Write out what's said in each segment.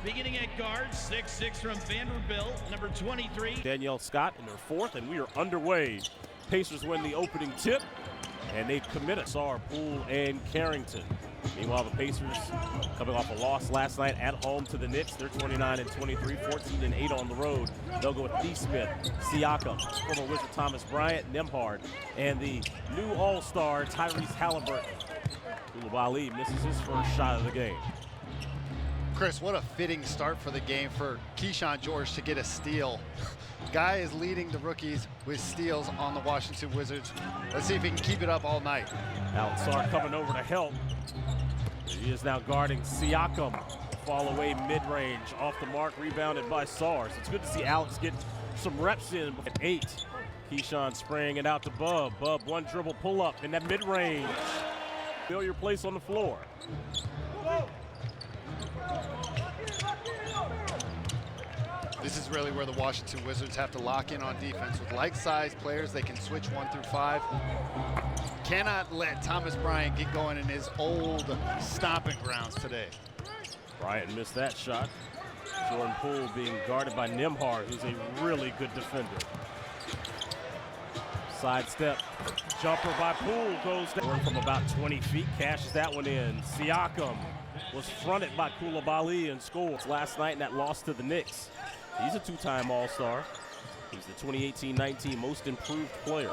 Beginning at guard, 6'6" from Vanderbilt, number 23. Danielle Scott in their fourth, and we are underway. Pacers win the opening tip, and they commit a Sar, Poole, and Carrington. Meanwhile, the Pacers coming off a loss last night at home to the Knicks. They're 29-23, 14-8 on the road. They'll go with Neesmith, Siakam, former Wizard Thomas Bryant, Nembhard, and the new All-Star Tyrese Halliburton. Koulibaly misses his first shot of the game. Chris, what a fitting start for the game for Keyshawn George to get a steal. Guy is leading the rookies with steals on the Washington Wizards. Let's see if he can keep it up all night. Alex Sarr coming over to help. He is now guarding Siakam. Fall away mid-range, off the mark, rebounded by Sarr. So it's good to see Alex get some reps in at 8. Keyshawn spraying it out to Bub. Bub, one dribble pull-up in that mid-range. Fill your place on the floor. This is really where the Washington Wizards have to lock in on defense. With like-sized players, they can switch 1 through 5. Cannot let Thomas Bryant get going in his old stomping grounds today. Bryant missed that shot. Jordan Poole being guarded by Nembhard, who's a really good defender. Sidestep jumper by Poole goes down from about 20 feet, cashes that one in. Siakam was fronted by Koulibaly and scores last night in that loss to the Knicks. He's a two-time All-Star. He's the 2018-19 Most Improved Player.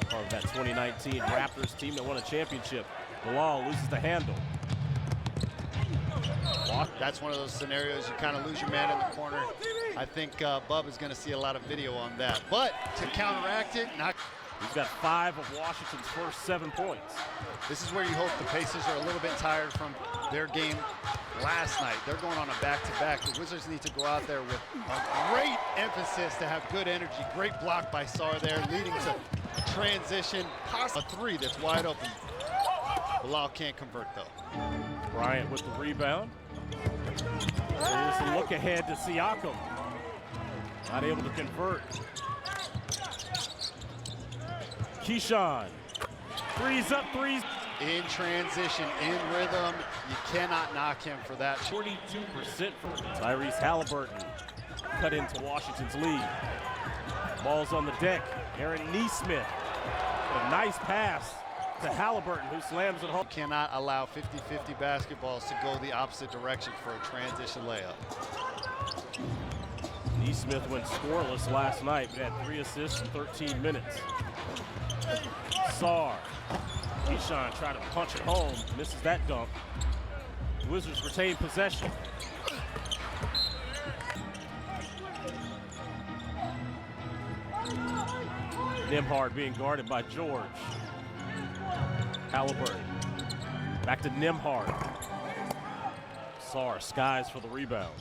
Part of that 2019 Raptors team that won a championship. Bilal loses the handle. That's one of those scenarios you kind of lose your man in the corner. I think Bub is going to see a lot of video on that. But to counteract it, he's got 5 of Washington's first 7 points. This is where you hope the Pacers are a little bit tired from their game last night. They're going on a back-to-back. The Wizards need to go out there with a great emphasis to have good energy. Great block by Sarr there, leading to transition. A 3 that's wide open. Bilal can't convert, though. Bryant with the rebound. There's a look ahead to Siakam. Not able to convert. Keyshawn. Threes up, threes. In transition, in rhythm. You cannot knock him for that. 42% for Tyrese Halliburton. Cut into Washington's lead. Ball's on the deck. Aaron Neesmith. A nice pass to Halliburton, who slams it home. Cannot allow 50-50 basketballs to go the opposite direction for a transition layup. Neesmith went scoreless last night, but had 3 assists in 13 minutes. Sarr. Keyshawn tried to punch it home, misses that dunk. The Wizards retain possession. Nembhard being guarded by George. Halliburton. Back to Nembhard. Sarr skies for the rebound.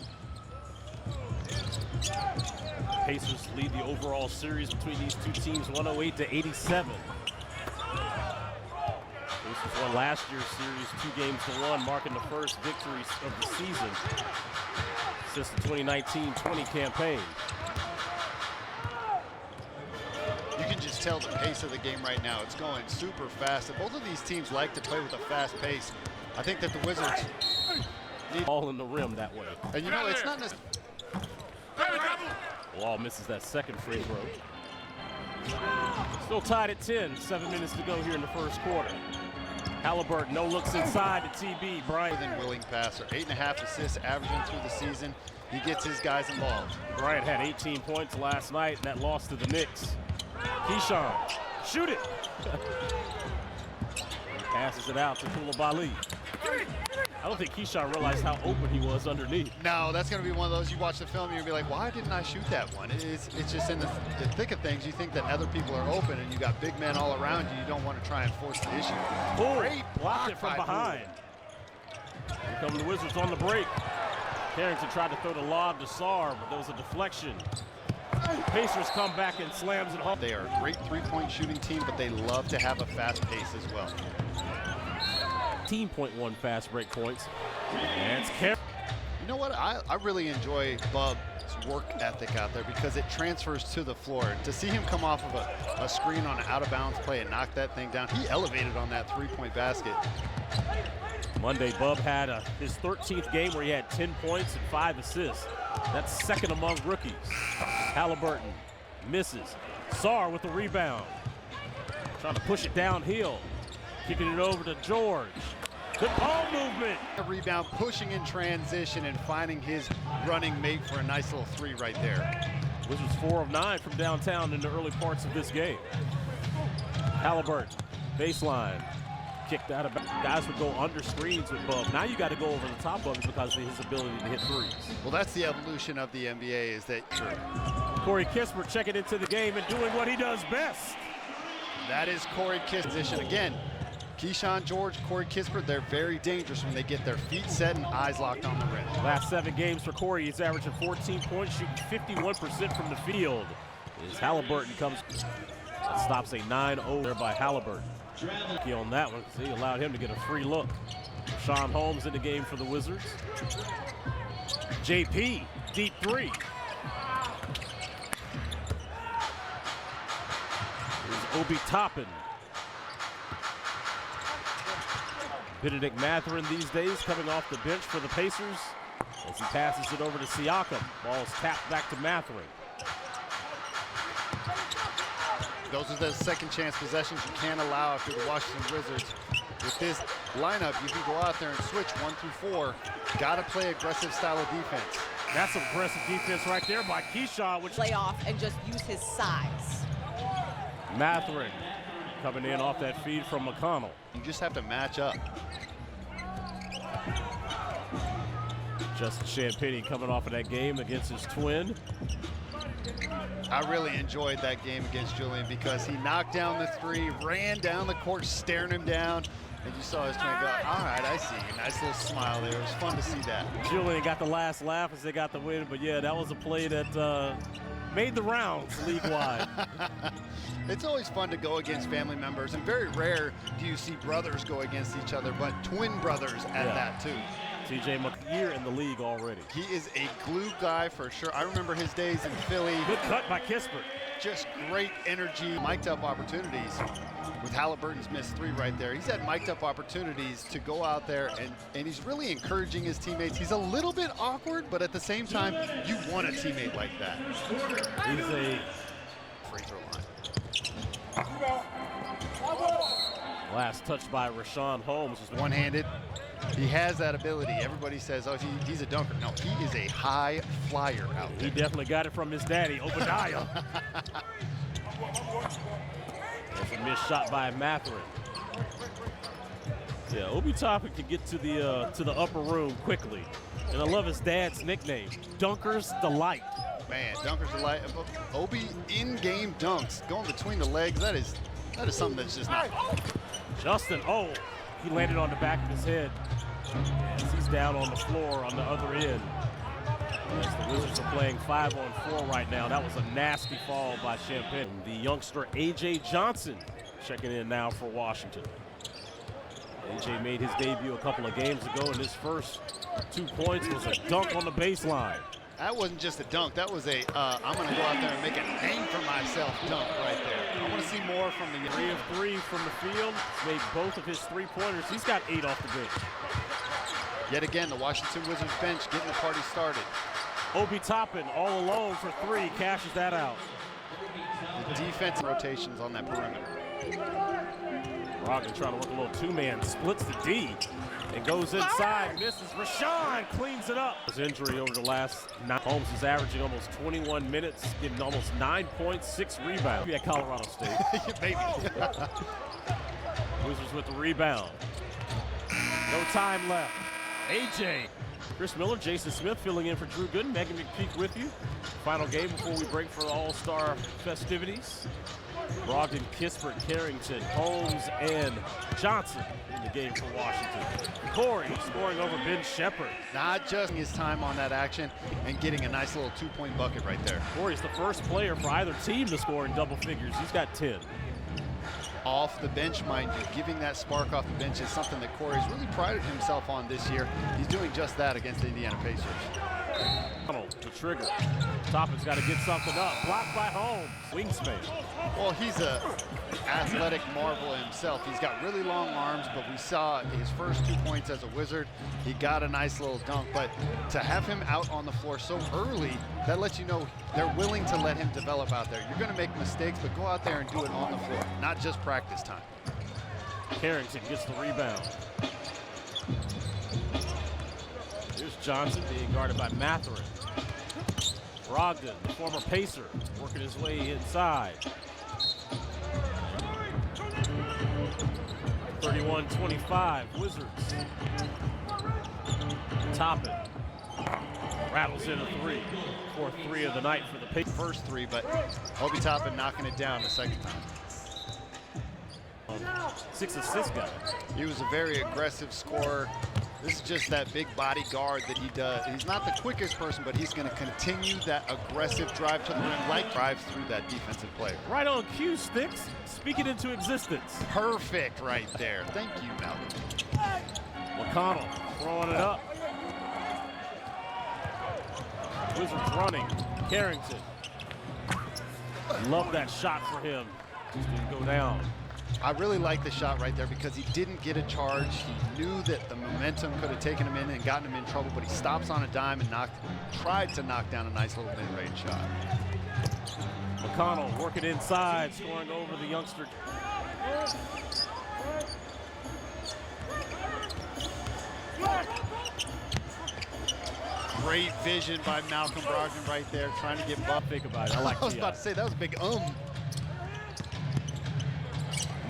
Pacers lead the overall series between these two teams 108-87. Pacers won last year's series 2-1, marking the first victory of the season since the 2019-20 campaign. You can just tell the pace of the game right now. It's going super fast. And both of these teams like to play with a fast pace. I think that the Wizards need all in the rim that way. And you know, it's not necessarily. Wall misses that second free throw. Still tied at 10. 7 minutes to go here in the first quarter. Halliburton, no looks inside to TB. Bryant. Than willing passer. 8.5 assists averaging through the season. He gets his guys involved. Bryant had 18 points last night in that loss to the Knicks. Keyshawn, shoot it. He passes it out to Koulibaly. I don't think Keyshawn realized how open he was underneath. No, that's going to be one of those, you watch the film and you'll be like, why didn't I shoot that one? It's just in the thick of things. You think that other people are open and you got big men all around you. You don't want to try and force the issue. Great block it from behind. Here come the Wizards on the break. Carrington tried to throw the lob to Sarr, but there was a deflection. Pacers come back and slams it home. They are a great three-point shooting team, but they love to have a fast pace as well. 18.1 fast break points. And it's Carrington. You know what? I really enjoy Bub's work ethic out there because it transfers to the floor. To see him come off of a screen on an out-of-bounds play and knock that thing down, he elevated on that three-point basket. Monday, Bub had his 13th game where he had 10 points and 5 assists. That's second among rookies. Halliburton misses. Sarr with the rebound. Trying to push it downhill. Kicking it over to George. Good ball movement. A rebound, pushing in transition and finding his running mate for a nice little three right there. Wizards 4 of 9 from downtown in the early parts of this game. Halliburton, baseline. Kicked out of guys would go under screens with Bub. Now you got to go over the top of it because of his ability to hit threes. Well, that's the evolution of the NBA, is that Corey Kispert checking into the game and doing what he does best. That is Corey Kispert's position. Again, Keyshawn George, Corey Kispert, they're very dangerous when they get their feet set and eyes locked on the rim. Last 7 games for Corey, he's averaging 14 points, shooting 51% from the field. As Halliburton comes, that stops a 9-0 there by Halliburton. On that one, he allowed him to get a free look. Sean Holmes in the game for the Wizards. JP, deep three. Here's Obi Toppin. Benedict Mathurin these days coming off the bench for the Pacers as he passes it over to Siakam. Ball's tapped back to Mathurin. Those are the second chance possessions you can't allow if you're the Washington Wizards. With this lineup, you can go out there and switch 1 through 4. Got to play aggressive style of defense. That's aggressive defense right there by Keyshawn, which lay off and just use his size. Mathurin coming in off that feed from McConnell. You just have to match up. Justin Champagnie coming off of that game against his twin. I really enjoyed that game against Julian because he knocked down the three, ran down the court, staring him down, and you saw his twin go, all right, I see you. Nice little smile there. It was fun to see that. Julian got the last laugh as they got the win, but yeah, that was a play that made the rounds league-wide. It's always fun to go against family members, and very rare do you see brothers go against each other, but twin brothers at that too. TJ McConnell in the league already. He is a glue guy for sure. I remember his days in Philly. Good cut by Kispert. Just great energy, mic'd up opportunities. With Halliburton's missed three right there, he's had mic'd up opportunities to go out there and he's really encouraging his teammates. He's a little bit awkward, but at the same time, you want a teammate like that. He's a free throw line. Last touch by Rashawn Holmes. One-handed. He has that ability. Everybody says, oh, he's a dunker. No, he is a high flyer out there. He definitely got it from his daddy, Obadiah. That's a missed shot by Mathurin. Yeah, Obi Toppin can get to the upper room quickly. And I love his dad's nickname, Dunker's Delight. Man, Dunker's Delight. Obi in-game dunks, going between the legs. That is something that's just not. Justin, he landed on the back of his head. Yes, he's down on the floor on the other end. Yes, the Wizards are playing 5-on-4 right now. That was a nasty fall by Champagne. The youngster A.J. Johnson checking in now for Washington. A.J. made his debut a couple of games ago, and his first 2 points was a dunk on the baseline. That wasn't just a dunk. That was a I'm going to go out there and make a name for myself dunk right there. I want to see more from the 3 of 3 from the field. Made both of his 3-pointers. He's got 8 off the bench. Yet again, the Washington Wizards bench getting the party started. Obi Toppin all alone for 3, cashes that out. The defensive rotations on that perimeter. Brogdon trying to work a little 2-man, splits the D, and goes inside, misses. Rashawn cleans it up. His injury over the last 9. Holmes is averaging almost 21 minutes, getting almost 9 points, 6 rebounds. At Colorado State. Maybe. Wizards with the rebound. No time left. AJ, Chris Miller, Jason Smith filling in for Drew Gooden. Megan McPeak with you. Final game before we break for the All-Star festivities. Brogdon, Kispert, Carrington, Holmes, and Johnson in the game for Washington. Corey scoring over Ben Shepherd. Not just his time on that action and getting a nice little 2-point bucket right there. Corey's the first player for either team to score in double figures. He's got 10. off the bench, mind you. Giving that spark off the bench is something that Corey's really prided himself on this year. He's doing just that against the Indiana Pacers. The trigger. Toppin's got to get something up. Blocked by Holmes. Wingspan. Well, he's an athletic marvel himself. He's got really long arms, but we saw his first 2 points as a Wizard. He got a nice little dunk, but to have him out on the floor so early, that lets you know they're willing to let him develop out there. You're going to make mistakes, but go out there and do it on the floor, not just practice time. Carrington gets the rebound. Here's Johnson being guarded by Matherin. Brogdon, the former Pacer, working his way inside. 31-25, Wizards. Toppin rattles in a three. Fourth three of the night for the Pacers. First three, but Obi Toppin knocking it down the second time. 6 assist guy. He was a very aggressive scorer. This is just that big body guard that he does. He's not the quickest person, but he's going to continue that aggressive drive to the rim, like drives through that defensive player. Right on cue, Sticks. Speak it into existence. Perfect right there. Thank you, Malcolm. McConnell throwing it up. Wizards running. Carrington. Love that shot for him. Just didn't go down. I really like the shot right there because he didn't get a charge. He knew that the momentum could have taken him in and gotten him in trouble, but he stops on a dime and tried to knock down a nice little mid-range shot. McConnell working inside, scoring over the youngster. Great vision by Malcolm Brogdon right there, trying to get bumped. Think about it. I was about to say, that was a big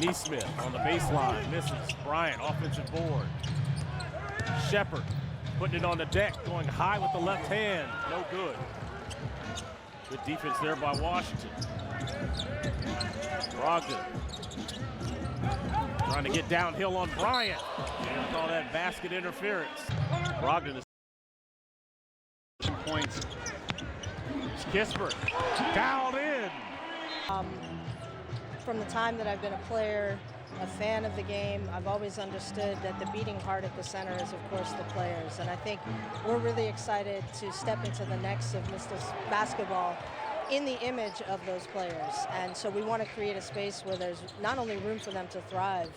Neesmith on the baseline, misses. Bryant, offensive board. Shepard putting it on the deck, going high with the left hand. No good. Good defense there by Washington. Brogdon trying to get downhill on Bryant. They'll call that basket interference. Brogdon is points. Kispert dialed in. From the time that I've been a player, a fan of the game, I've always understood that the beating heart at the center is, of course, the players. And I think we're really excited to step into the next of Mr. Basketball in the image of those players. And so we want to create a space where there's not only room for them to thrive,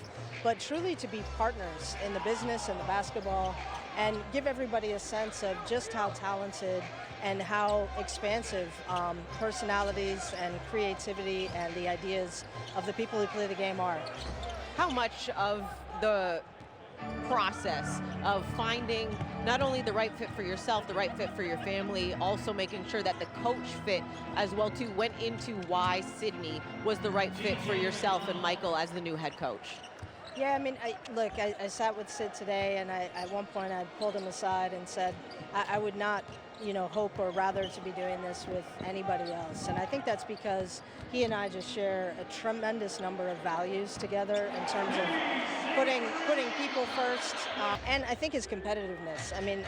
but truly to be partners in the business and the basketball, and give everybody a sense of just how talented and how expansive personalities and creativity and the ideas of the people who play the game are. How much of the process of finding not only the right fit for yourself, the right fit for your family, also making sure that the coach fit as well too went into why Sydney was the right fit for yourself and Michael as the new head coach? Yeah, I mean, I sat with Sid today, and at one point I pulled him aside and said I would not, hope or rather to be doing this with anybody else. And I think that's because he and I just share a tremendous number of values together in terms of putting people first, and I think his competitiveness. I mean,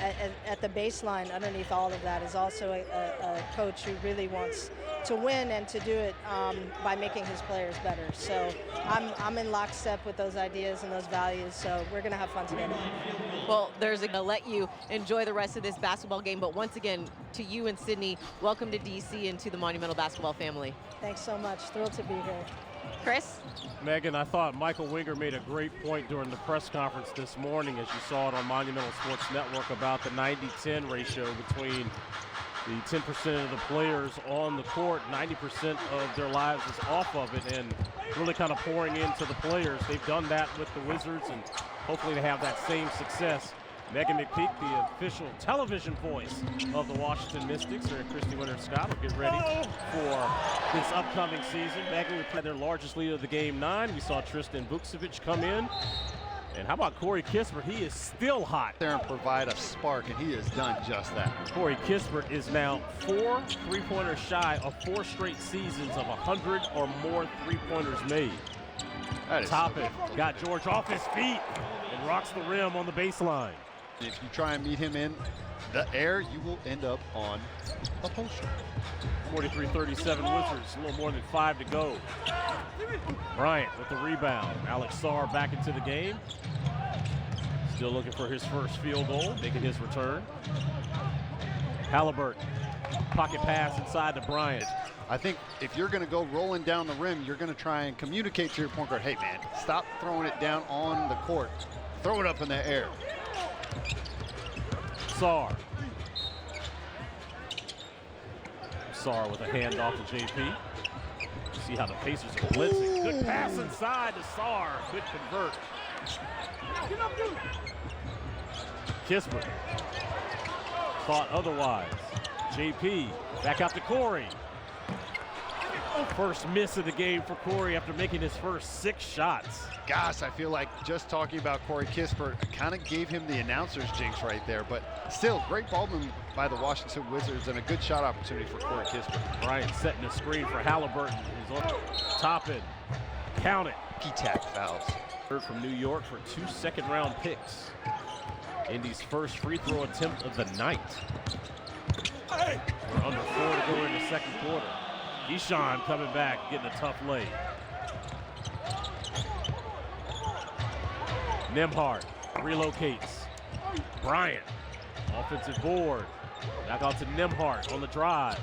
at the baseline underneath all of that is also a coach who really wants to win and to do it by making his players better. So I'm in lockstep with those ideas and those values, so we're going to have fun together. Well, there's going to let you enjoy the rest of this basketball game, but once again, to you and Sydney, welcome to DC and to the Monumental Basketball family. Thanks so much. Thrilled to be here. Chris? Megan, I thought Michael Winger made a great point during the press conference this morning, as you saw it on Monumental Sports Network, about the 90-10 ratio between the 10% of the players on the court, 90% of their lives is off of it, and really kind of pouring into the players. They've done that with the Wizards, and hopefully they have that same success. Megan McPeak, the official television voice of the Washington Mystics, or Christy Winter-Scott, will get ready for this upcoming season. Megan, we played their largest lead of the game 9. We saw Tristan Vukcevic come in. And how about Corey Kispert? He is still hot. There and provide a spark, and he has done just that. Corey Kispert is now 4 three-pointers shy of 4 straight seasons of 100 or more three-pointers made. That is Toppin got George off his feet and rocks the rim on the baseline. If you try and meet him in the air, you will end up on a poster. 43-37 Wizards, a little more than 5 to go. Bryant with the rebound. Alex Sarr back into the game. Still looking for his first field goal, making his return. Halliburton, pocket pass inside to Bryant. I think if you're going to go rolling down the rim, you're going to try and communicate to your point guard, hey man, stop throwing it down on the court. Throw it up in the air. Sarr. Sarr with a handoff to JP. See how the Pacers are blitzing. Good pass inside to Sarr. Good convert. Kispert. Thought otherwise. JP back out to Corey. First miss of the game for Corey after making his first 6 shots. Gosh, I feel like just talking about Corey Kispert kind of gave him the announcer's jinx right there, but still, great ball movement by the Washington Wizards and a good shot opportunity for Corey Kispert. Bryant setting a screen for Halliburton. He's on Toppin. Count it. P-tack fouls. Heard from New York for 2 second-round picks. Indy's first free throw attempt of the night. We're under 4 to go in the second quarter. Keyshawn coming back, getting a tough lay. Nembhard relocates. Bryant, offensive board. Back out to Nembhard on the drive.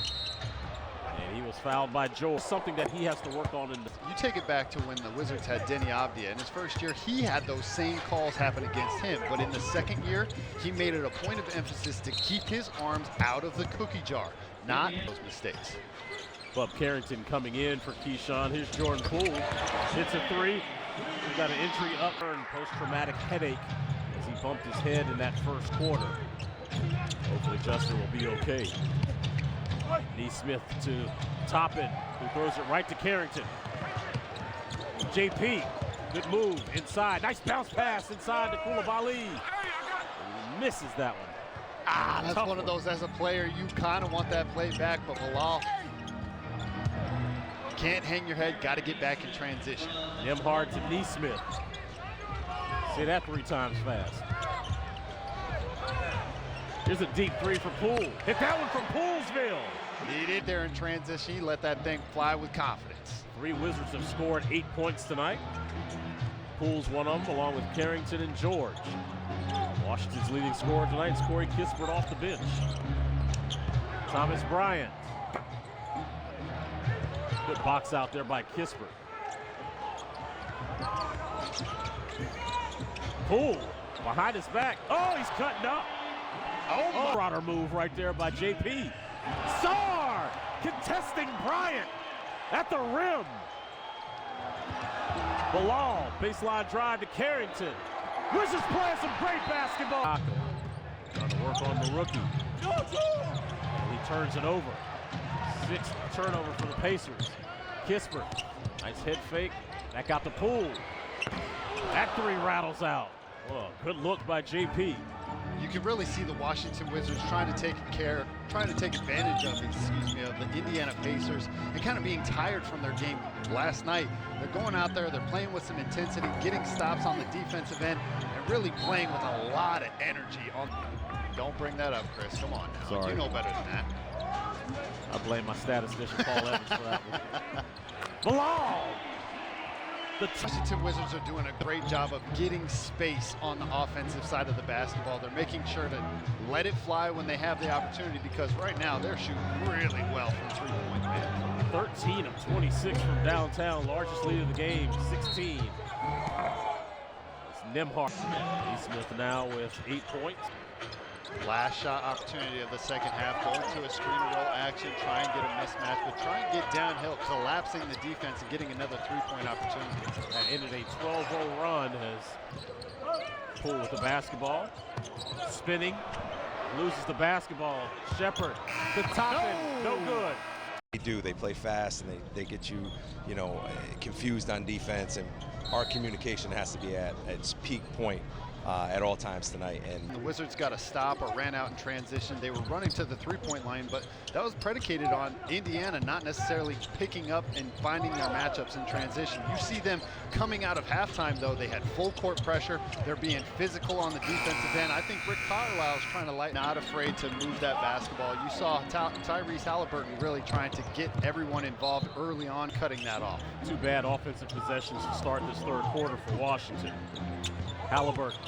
And he was fouled by Joe. Something that he has to work on. You take it back to when the Wizards had Denny Avdia. In his first year, he had those same calls happen against him. But in the second year, he made it a point of emphasis to keep his arms out of the cookie jar, not those mistakes. Bub Carrington coming in for Keyshawn. Here's Jordan Poole. Hits a 3. We've got an entry up and post-traumatic headache as he bumped his head in that first quarter. Hopefully Justin will be okay. Neesmith to Toppin, who throws it right to Carrington. JP, good move inside. Nice bounce pass inside to Koulibaly. He misses that one. That's one of those, as a player, you kind of want that play back, but Bilal, can't hang your head, got to get back in transition. Nembhard to Neesmith. See that 3 times fast. Here's a deep 3 for Poole. Hit that one from Poolesville. He did there in transition. He let that thing fly with confidence. 3 Wizards have scored 8 points tonight. Poole's one of them, along with Carrington and George. Washington's leading scorer tonight is Corey Kispert off the bench. Thomas Bryant. Good box out there by Kispert. Poole behind his back. Oh, he's cutting up. Oh, Broader move right there by JP. Sarr contesting Bryant at the rim. Bilal, baseline drive to Carrington. Wizards playing some great basketball. Trying to work on the rookie. And he turns it over. 6th turnover for the Pacers. Kispert, nice head fake. Back out to Poole. That 3 rattles out. Oh, good look by JP. You can really see the Washington Wizards trying to take advantage of, of the Indiana Pacers and kind of being tired from their game last night. They're going out there, they're playing with some intensity, getting stops on the defensive end, and really playing with a lot of energy. Don't bring that up, Chris. Come on now. Sorry. You know better than that. I blame my statistician Paul Evans for that one. Bilal! The Washington Wizards are doing a great job of getting space on the offensive side of the basketball. They're making sure to let it fly when they have the opportunity, because right now they're shooting really well from 3-point land. 13 of 26 from downtown, largest lead of the game, 16. It's Nembhard. Neesmith now with 8 points. Last shot opportunity of the second half, going to a screen roll action, try and get a mismatch, but try and get downhill, collapsing the defense and getting another 3-point opportunity. That ended a 12-0 run as Poole with the basketball. Spinning, loses the basketball. Shepard, the top end, no good. They play fast and they get you, confused on defense, and our communication has to be at its peak point at all times tonight. And the Wizards got a stop or ran out in transition. They were running to the three-point line, but that was predicated on Indiana not necessarily picking up and finding their matchups in transition. You see them coming out of halftime, though. They had full court pressure. They're being physical on the defensive end. I think Rick Carlisle's trying to not afraid to move that basketball. You saw Tyrese Halliburton really trying to get everyone involved early on, cutting that off. Two bad offensive possessions to start this third quarter for Washington. Halliburton,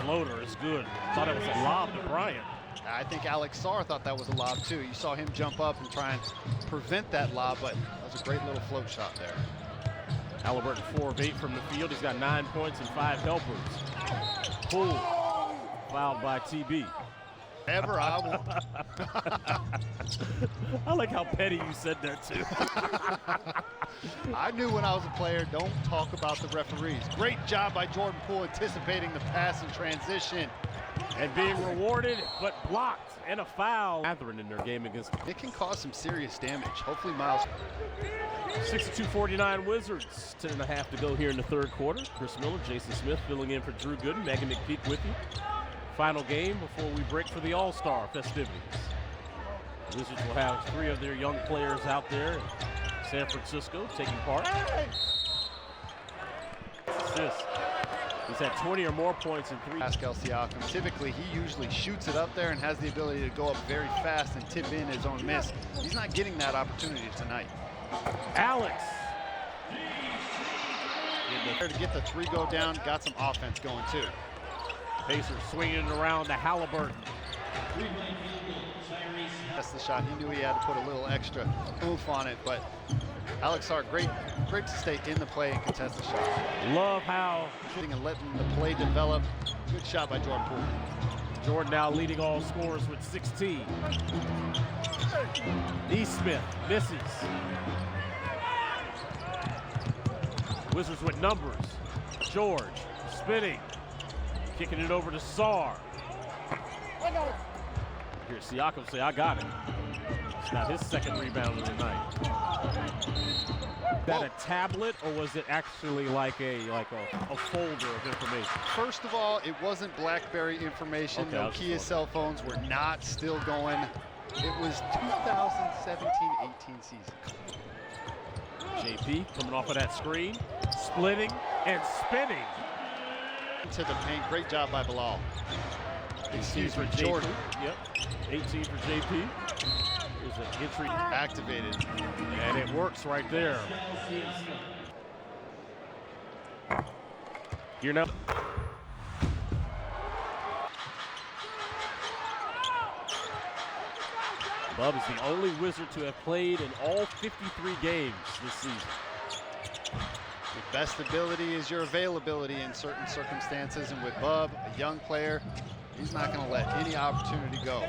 floater is good. Thought it was a lob to Bryant. I think Alex Sarr thought that was a lob too. You saw him jump up and try and prevent that lob, but that was a great little float shot there. Halliburton 4 of 8 from the field. He's got 9 points and 5 helpers. Poole, fouled by TB. Ever I want. I like how petty you said that too. I knew when I was a player, don't talk about the referees. Great job by Jordan Poole anticipating the pass in transition. And being rewarded, but blocked, and a foul. Catherine in their game against. It can cause some serious damage. Hopefully Miles. 62-49 Wizards. 10.5 to go here in the third quarter. Chris Miller, Jason Smith filling in for Drew Gooden. Megan McPeak with you. Final game before we break for the All-Star festivities. The Wizards will have 3 of their young players out there in San Francisco taking part. Assist. He's had 20 or more points in 3. Pascal Siakam, typically he usually shoots it up there and has the ability to go up very fast and tip in his own miss. He's not getting that opportunity tonight. Alex. To get the 3 go down, got some offense going too. Pacers swinging it around to Halliburton. That's the shot. He knew he had to put a little extra oomph on it, but Alex Sarr, great to stay in the play and contest the shot. Love how and letting the play develop. Good shot by Jordan Poole. Jordan now leading all scorers with 16. Neesmith misses. Wizards with numbers. George spinning. Kicking it over to Sarr. Here, Siakam say, I got it. It's got his second rebound of the night. Is that a tablet, or was it actually like a folder of information? First of all, it wasn't BlackBerry information. Okay, Nokia cell phones were not still going. It was 2017-18 season. JP coming off of that screen, splitting and spinning. To the paint, great job by Bilal. 18 for Jordan. Yep, 18 for JP. There's an entry activated. And it works right there. Here now. Bub is the only Wizard to have played in all 53 games this season. Your best ability is your availability in certain circumstances, and with Bub, a young player, he's not going to let any opportunity go.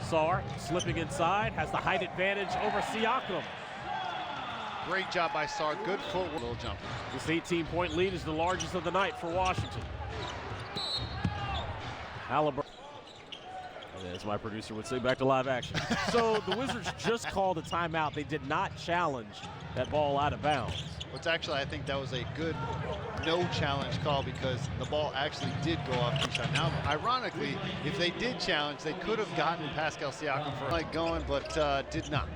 Sarr slipping inside, has the height advantage over Siakam. Great job by Sarr, good footwork. Little jumper. This 18-point lead is the largest of the night for Washington. Halliburton. As my producer would say, back to live action. So the Wizards just called a timeout. They did not challenge that ball out of bounds. Which actually, I think that was a good no challenge call because the ball actually did go off Keyshawn. Now, ironically, if they did challenge, they could have gotten Pascal Siakam for like going, but did not.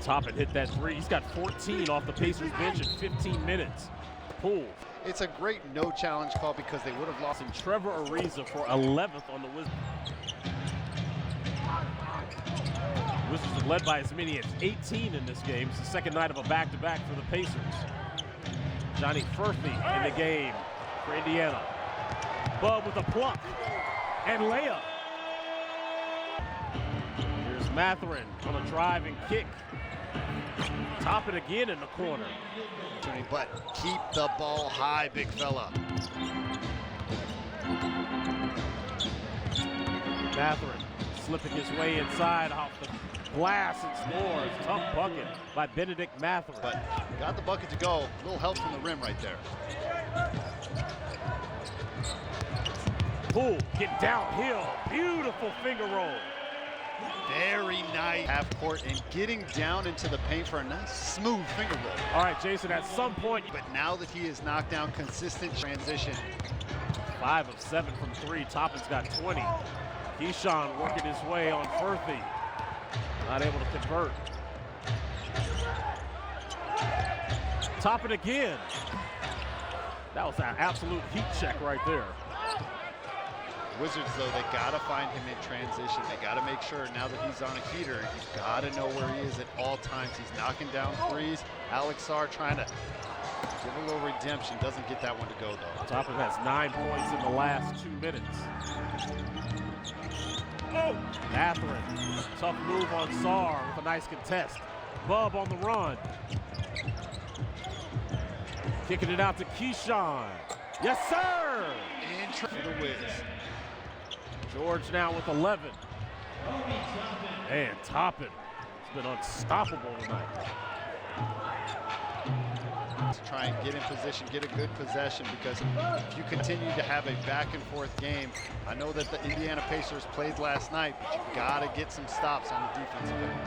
Toppin hit that 3. He's got 14 off the Pacers bench in 15 minutes. Poole. It's a great no challenge call because they would have lost. And Trevor Ariza for 11th on the Wizards. Wizards have led by as many as 18 in this game. It's the second night of a back-to-back for the Pacers. Johnny Furphy in the game for Indiana. Bub with a pluck and layup. Here's Mathurin on a drive and kick. Toppin again in the corner. But keep the ball high, big fella. Mathurin slipping his way inside off the glass and scores. Tough bucket by Benedict Mathurin. But got the bucket to go. A little help from the rim right there. Poole get downhill. Beautiful finger roll. Very nice half court and getting down into the paint for a nice smooth finger roll. All right, Jason, at some point. But now that he has knocked down consistent transition. 5 of 7 from 3. Toppin's got 20. Keyshawn working his way on Firthy. Not able to convert. Toppin again. That was an absolute heat check right there. Wizards, though, they got to find him in transition. They got to make sure now that he's on a heater, he's got to know where he is at all times. He's knocking down threes. Alex Sarr trying to give a little redemption. Doesn't get that one to go, though. Toppin has 9 points in the last 2 minutes. Mathurin, tough move on Sarr with a nice contest. Bub on the run. Kicking it out to Keyshawn. Yes, sir! And for the Wiz. George now with 11. And Toppin has been unstoppable tonight. To try and get in position, get a good possession, because if you continue to have a back and forth game, I know that the Indiana Pacers played last night, but you gotta get some stops on the defensive end.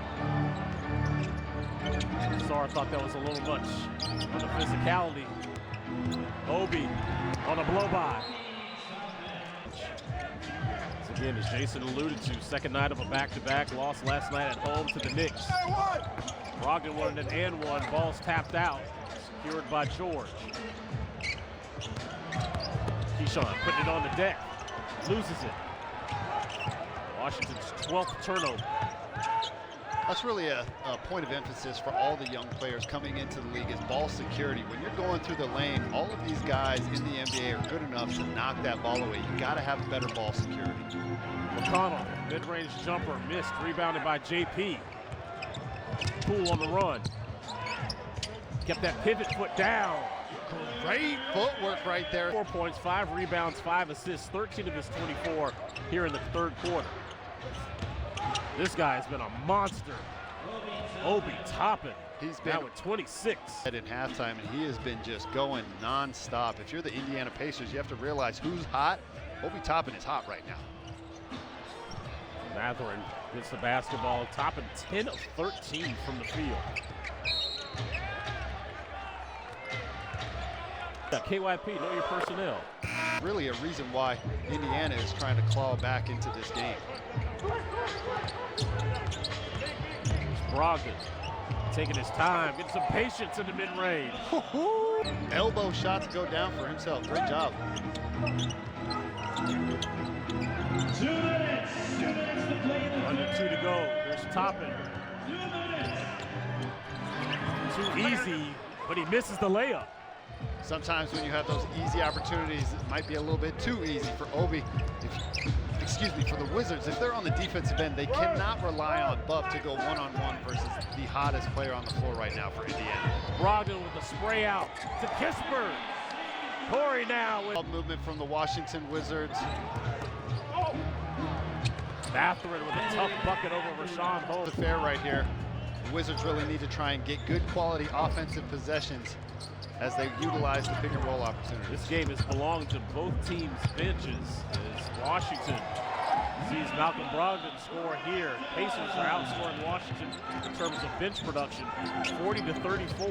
Sarr thought that was a little much on the physicality. Obi on a blow-by. Again, as Jason alluded to, second night of a back-to-back, lost last night at home to the Knicks. Brogdon wanted an and one, ball's tapped out, secured by George. Keyshawn putting it on the deck, loses it. Washington's 12th turnover. That's really a point of emphasis for all the young players coming into the league is ball security. When you're going through the lane, all of these guys in the NBA are good enough to knock that ball away. You got to have better ball security. McConnell, mid-range jumper, missed, rebounded by JP. Poole on the run. Kept that pivot foot down. Great footwork right there. 4 points, 5 rebounds, 5 assists, 13 of his 24 here in the third quarter. This guy has been a monster. Obi Toppin. He's been now with 26. In halftime, and he has been just going non-stop. If you're the Indiana Pacers, you have to realize who's hot. Obi Toppin is hot right now. Mathurin gets the basketball. Toppin 10 of 13 from the field. KYP, know your personnel. Really a reason why Indiana is trying to claw back into this game. Brogdon taking his time, getting some patience in the mid-range. Elbow shots go down for himself. Great job. 2 minutes. 2 minutes to play in the Under 2 to go. There's Toppin. 2 minutes. Too easy, but he misses the layup. Sometimes when you have those easy opportunities, it might be a little bit too easy for Obi. For the Wizards, if they're on the defensive end, they cannot rely on Buff to go one-on-one versus the hottest player on the floor right now for Indiana. Brogdon with the spray out to Kispert. Corey now with movement from the Washington Wizards. Mathurin with a tough bucket over Rashawn Holmes. The fair right here. The Wizards really need to try and get good quality offensive possessions as they utilize the pick and roll opportunities. This game has belonged to both teams' benches as Washington sees Malcolm Brogdon score here. Pacers are outscoring Washington in terms of bench production, 40-34.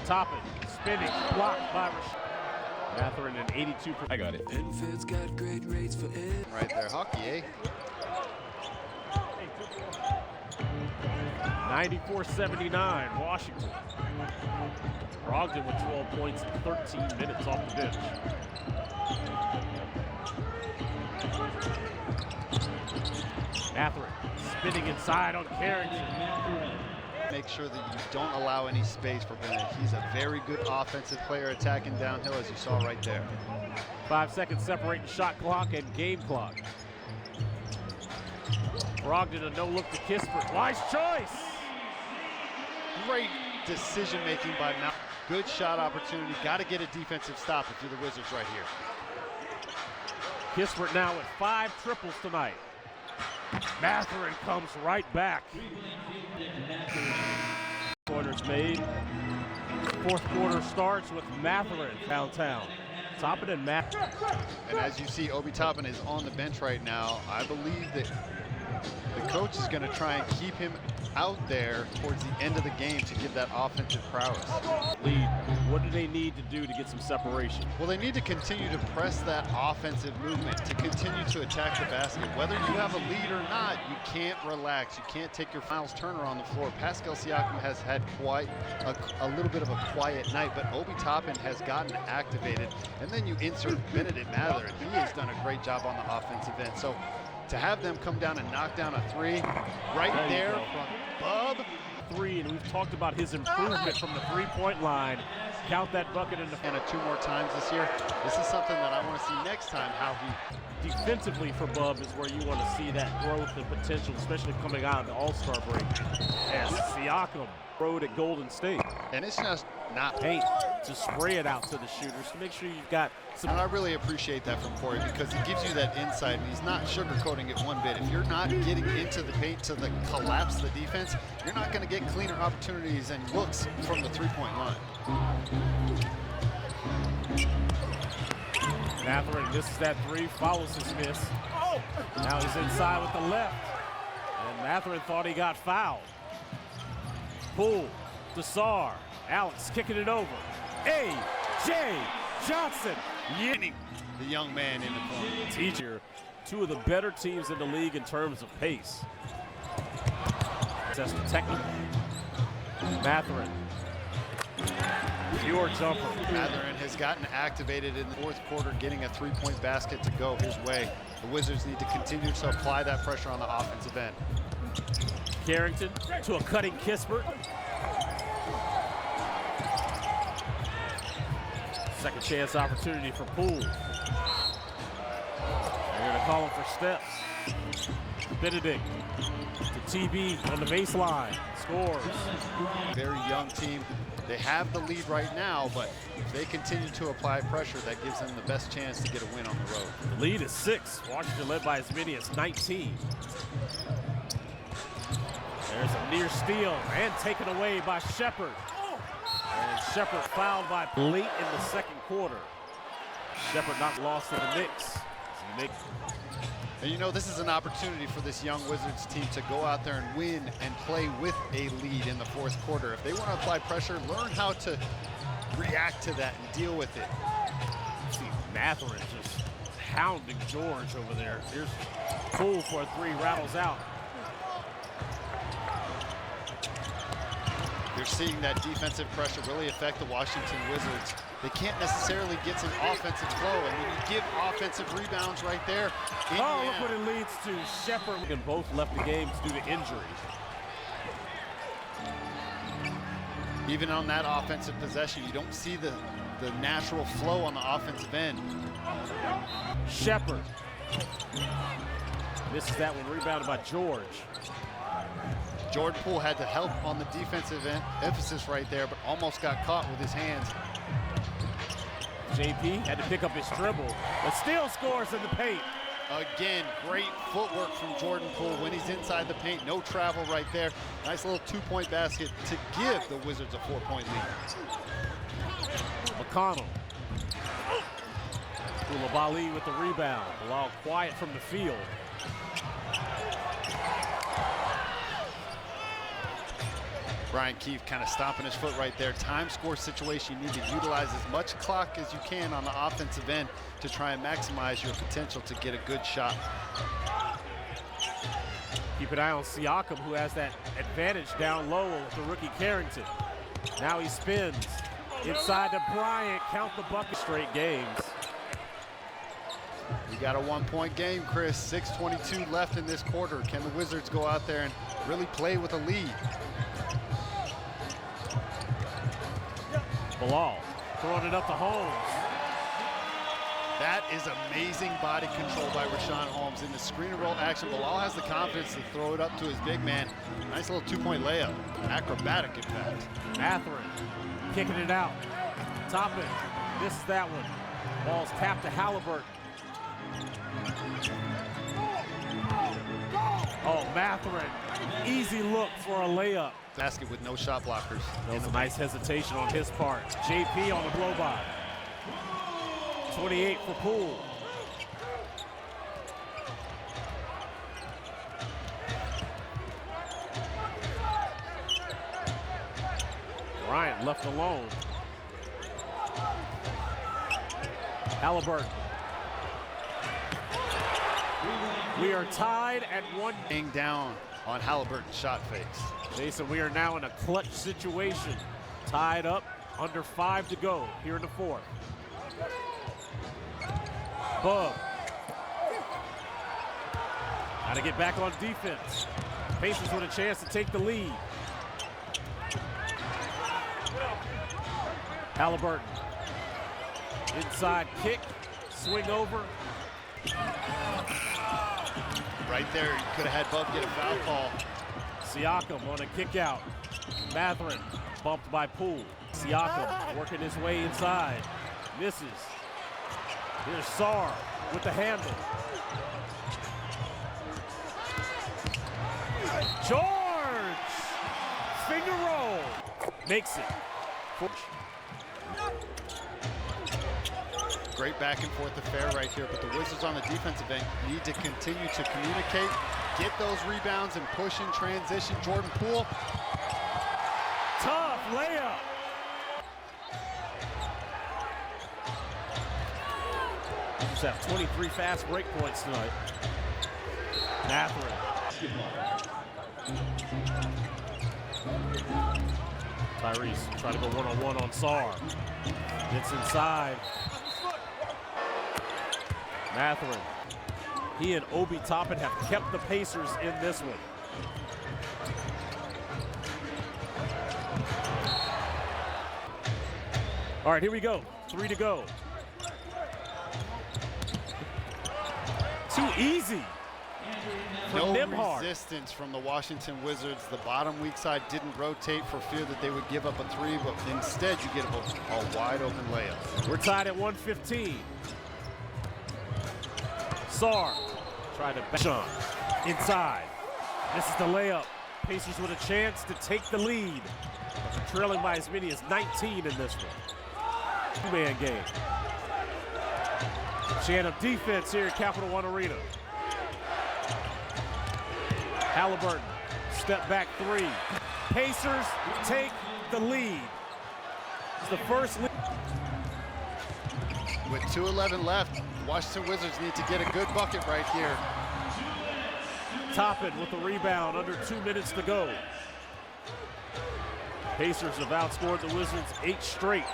Toppin, spinning, blocked by Mathurin, an 82%. I got it. Right there, hockey, eh? 94-79, Washington. Brogdon with 12 points in 13 minutes off the bench. Mathurin spinning inside on Carrington. Make sure that you don't allow any space for Bennett. He's a very good offensive player attacking downhill, as you saw right there. 5 seconds separating shot clock and game clock. Brogdon a no-look to Kispert. Wise choice! Great decision-making by Mount. Good shot opportunity. Got to get a defensive stop if you're the Wizards right here. Kispert now with 5 triples tonight. Mathurin comes right back. Corners made. Fourth quarter starts with Mathurin downtown. Toppin and Matt. And as you see, Obi Toppin is on the bench right now. I believe that the coach is going to try and keep him out there towards the end of the game to give that offensive prowess. Lead. What do they need to do to get some separation? Well, they need to continue to press that offensive movement, to continue to attack the basket. Whether you have a lead or not, you can't relax. You can't take your Miles Turner on the floor. Pascal Siakam has had quite a little bit of a quiet night, but Obi Toppin has gotten activated. And then you insert Benedict Mather, and he has done a great job on the offensive end. So to have them come down and knock down a three right there from Bub. Three, and we've talked about his improvement from the three-point line. Count that bucket in the And 2 more times this year. This is something that I want to see next time, how he defensively for Bub is where you want to see that growth and potential, especially coming out of the All-Star break. As Siakam rode at Golden State. and it's just not Paint to spray it out to the shooters to make sure you've got some. And I really appreciate that from Corey because he gives you that insight and he's not sugarcoating it one bit. If you're not getting into the paint to collapse the defense, you're not going to get cleaner opportunities and looks from the three-point line. Mathurin misses that three, follows his miss. Now he's inside with the left. And Mathurin thought he got fouled. Poole, Desar, Alex kicking it over. A.J. Johnson. Yinning the young man in the corner. Teacher, two of the better teams in the league in terms of pace. That's the technical. Mathurin. Pure jumper. Mathurin has gotten activated in the fourth quarter, getting a three-point basket to go his way. The Wizards need to continue to apply that pressure on the offensive end. Carrington to a cutting Kispert. Second chance opportunity for Poole. They're going to call him for steps. Benedict to TB on the baseline. Scores. Very young team. They have the lead right now, but if they continue to apply pressure, that gives them the best chance to get a win on the road. The lead is 6. Washington led by as many as 19. There's a near steal and taken away by Shepard. And Shepard fouled by late in the second quarter. Shepard not lost to the Knicks. And you know, this is an opportunity for this young Wizards team to go out there and win and play with a lead in the fourth quarter. If they want to apply pressure, learn how to react to that and deal with it. See Mathurin just hounding George over there. Here's Poole for a three, rattles out. You're seeing that defensive pressure really affect the Washington Wizards. They can't necessarily get some offensive flow, and when you give offensive rebounds right there, oh, look what it leads to. Shepard and both left the games due to injury. Even on that offensive possession, you don't see the natural flow on the offensive end. Shepard. Misses that one, rebounded by George. Jordan Poole had to help on the defensive emphasis right there, but almost got caught with his hands. JP had to pick up his dribble, but still scores in the paint. Again, great footwork from Jordan Poole when he's inside the paint. No travel right there. Nice little two-point basket to give the Wizards a 4-point lead. McConnell. Koulibaly with the rebound. Bilal quiet from the field. Brian Keefe kind of stomping his foot right there. Time score situation, you need to utilize as much clock as you can on the offensive end to try and maximize your potential to get a good shot. Keep an eye on Siakam, who has that advantage down low with the rookie Carrington. Now he spins inside to Bryant. Count the bucket. Straight games. We got a 1-point game, Chris. 6:22 left in this quarter. Can the Wizards go out there and really play with a lead? Bilal throwing it up to Holmes. That is amazing body control by Rashawn Holmes in the screen and roll action. Bilal has the confidence to throw it up to his big man. Nice little two-point layup. Acrobatic, in fact. Mathurin kicking it out. Toppin misses that one. Ball's tapped to Halliburton. Oh, Mathurin, easy look for a layup. Basket with no shot blockers. That was a nice hesitation on his part. JP on the blow by. 28 for Poole. Bryant left alone. Halliburton. We are tied at one. Down on Halliburton's shot fakes. Jason, we are now in a clutch situation. Tied up, under 5 to go here in the fourth. Bug. Got to get back on defense. Pacers with a chance to take the lead. Halliburton. Inside kick, swing over. Right there, you could have had Bub get a foul call. Siakam on a kick out. Mathurin bumped by Poole. Siakam working his way inside. Misses. Here's Sarr with the handle. George! Finger roll. Makes it. Great back and forth affair right here, but the Wizards on the defensive end need to continue to communicate, get those rebounds and push in transition. Jordan Poole. Tough layup. Just have 23 fast break points tonight. Mathurin. Tyrese trying to go one-on-one on Sarr. Gets inside. Mathurin. He and Obi Toppin have kept the Pacers in this one. All right, here we go. 3 to go. Too easy. No Nembhard. resistance from the Washington Wizards. The bottom weak side didn't rotate for fear that they would give up a three, but instead you get a wide open layup. We're tied at 115. Sarr tried to back on inside. This is the layup. Pacers with a chance to take the lead. But they're trailing by as many as 19 in this one. Two-man game. Chant of defense here at Capital One Arena. Halliburton, step back three. Pacers take the lead. It's the first lead. With 2:11 left, Washington Wizards need to get a good bucket right here. Toppin with the rebound, under 2 minutes to go. Pacers have outscored the Wizards 8 straight.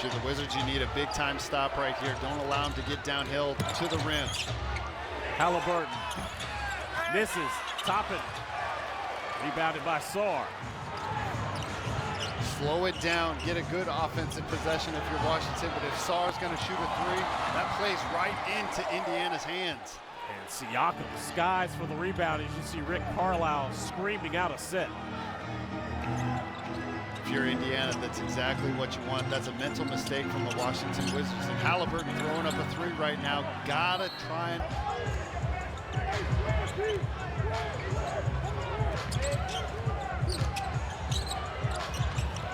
To the Wizards, you need a big time stop right here. Don't allow them to get downhill to the rim. Halliburton misses. Toppin rebounded by Sarr. Slow it down, get a good offensive possession if you're Washington, but if Sarr's gonna shoot a three, that plays right into Indiana's hands. And Siakam skies for the rebound as you see Rick Carlisle screaming out a set. If you're Indiana, that's exactly what you want. That's a mental mistake from the Washington Wizards. And Halliburton throwing up a three right now. Gotta try and...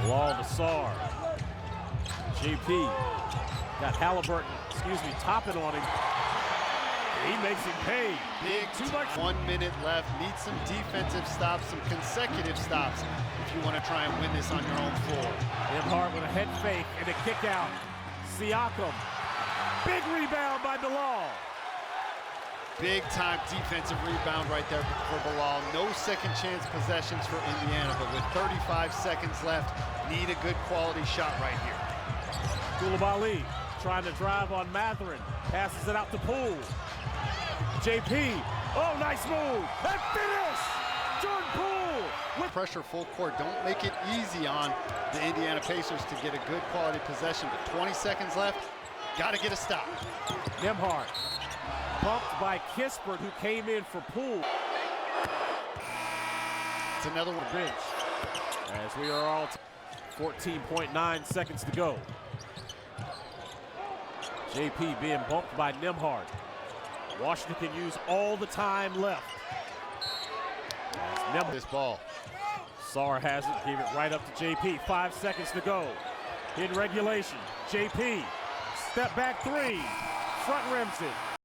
Wall to Sarr. JP got Halliburton, Toppin on him. He makes him pay. Big, too much. 1 minute left. Need some defensive stops, some consecutive stops if you want to try and win this on your own floor. Nembhard with a head fake and a kick out. Siakam. Big rebound by Bilal. Big time defensive rebound right there for Bilal. No second chance possessions for Indiana, but with 35 seconds left, need a good quality shot right here. Koulibaly trying to drive on Mathurin. Passes it out to Poole. JP. Oh, nice move. And finish! Jordan Poole with pressure full court. Don't make it easy on the Indiana Pacers to get a good quality possession, but 20 seconds left. Got to get a stop. Nembhard. Bumped by Kispert, who came in for Poole. It's another one. Bench. As we are all 14.9 seconds to go. JP being bumped by Nembhard. Washington can use all the time left. This ball. Sarr has it, gave it right up to JP. 5 seconds to go. In regulation, JP Step back three. Front rims it.